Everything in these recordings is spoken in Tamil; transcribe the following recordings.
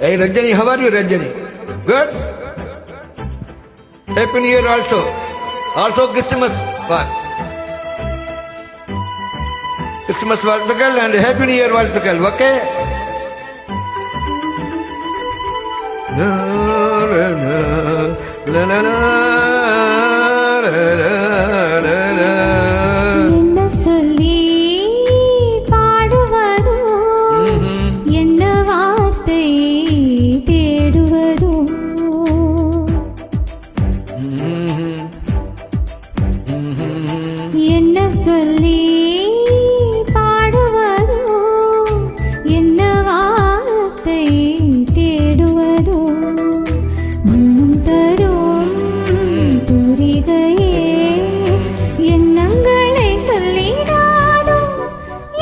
Hey Rajani, how are you Rajani? Good? Happy New Year also. Also Christmas one. Christmas வாழ்த்துக்கள் and Happy New Year வாழ்த்துக்கள். Okay? La la la la la la la la la. என்ன சொல்லி பாடுவதோ என்ன வார்த்தை தேடுவதோ என்ன சொல்லி பாடுவதோ என்ன வார்த்தை தேடுவதோ மண்ணும் தரும் தூரிகையே எண்ணங்களை சொல்லிடாதோ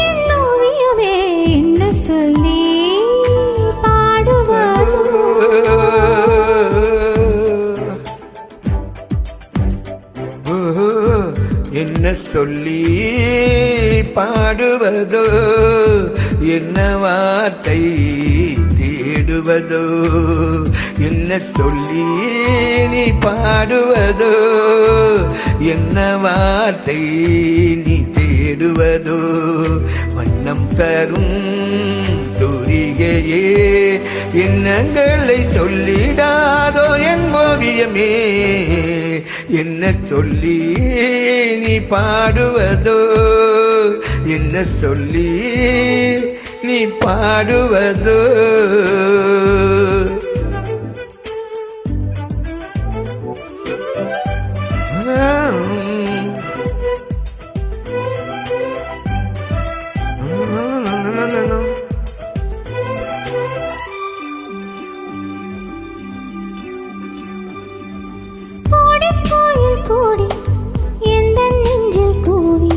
என் ஓவியமே என்ன சொல்லி பாடுவதோ என்ன சொல்லி பாடுவதோ என்ன வார்த்தை தேடுவதோ என்ன சொல்லி நீ பாடுவதோ என்ன வார்த்தை நீ தேடுவதோ வண்ணம் தரும் தூரிகையே எண்ணங்களை சொல்லிடாதோ என் ஓவியமே என்ன சொல்லி நீ பாடுவதோ என்ன சொல்லி நீ பாடுவதோ கோயில் கூடி எந்த நெஞ்சில் கூவி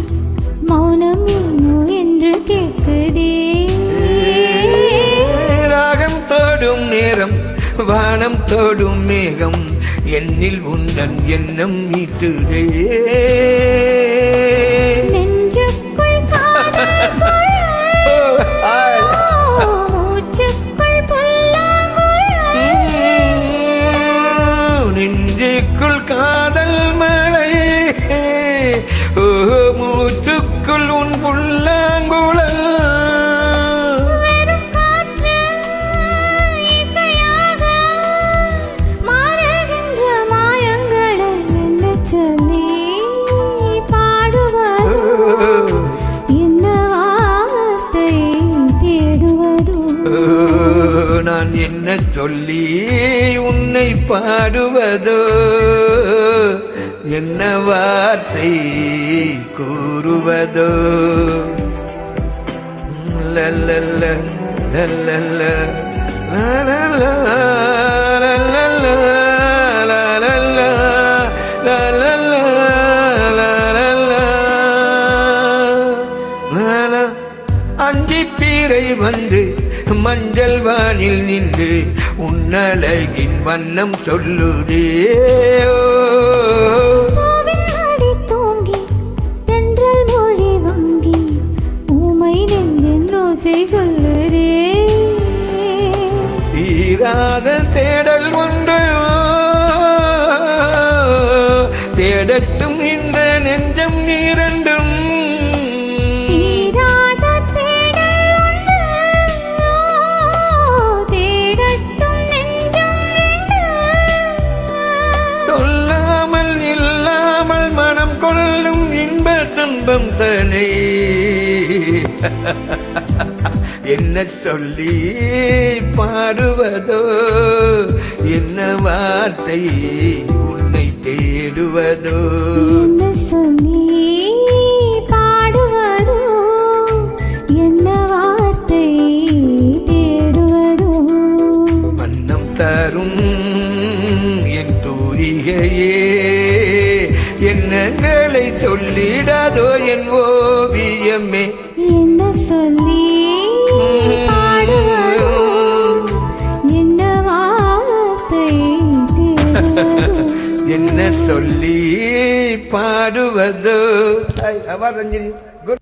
மௌனம் ஏனோ என்று கேட்குதே ராகம் தோடும் நேரம் வானம் தோடும் மேகம் என்னில் உந்தன் எண்ணம் மீட்டுதே நெஞ்சுக்குள் காதல் சுழல் மூச்சுக்குள் புல்லாங்குழல் நெஞ்சுக்குள் காதல் மழை மூச்சுக்குள் உன் புல்லாங்குழல் வெறும் காற்று இசையாக மாறுகின்ற மாயங்களை என்ன சொல்லி பாடுவதோ என்ன வார்த்தை தேடுவதோ நான் என்ன சொல்லி உன்னை பாடுவதோ என்ன வார்த்தை கூறுவதோ லல்லல்ல லல்லல்ல லல்லல்ல லல்லல்ல லல்லல்ல லல்லல்ல லல்லல்ல அஞ்சி பீரை வந்து மஞ்சள் வானில் நின்று உன்னழகின் வண்ணம் சொல்லுதே பூவின் அடி தூங்கி தென்றல் மொழி வாங்கி ஊமை நெஞ்சின் ஓசை சொல்லுதே தீராத தேடல் ஒன்று தேடட்டும் இந்த நெஞ்சம் நீரண்டும் தீராத தேடல் ஒன்று தேடட்டும் நெஞ்சம் ரெண்டு சொல்லாமல் இல்லாமல் மனம் கொள்ளும் இன்ப துன்பம் தனை என்ன சொல்லி பாடுவதோ என்ன வார்த்தை உன்னை தேடுவதோ என்ன சொல்லி பாடுவதோ என்ன வார்த்தை தேடுவதோ வண்ணம் தரும் என் தூரிகையே எண்ணங்களை சொல்லிடாதோ என் ஓவியமே என்ன சொல்லி பாடுவதோ என்ன வார்த்தை தேடுவதோ என்ன சொல்லி பாடுவதோ. Hi, how are Ranjini? Good.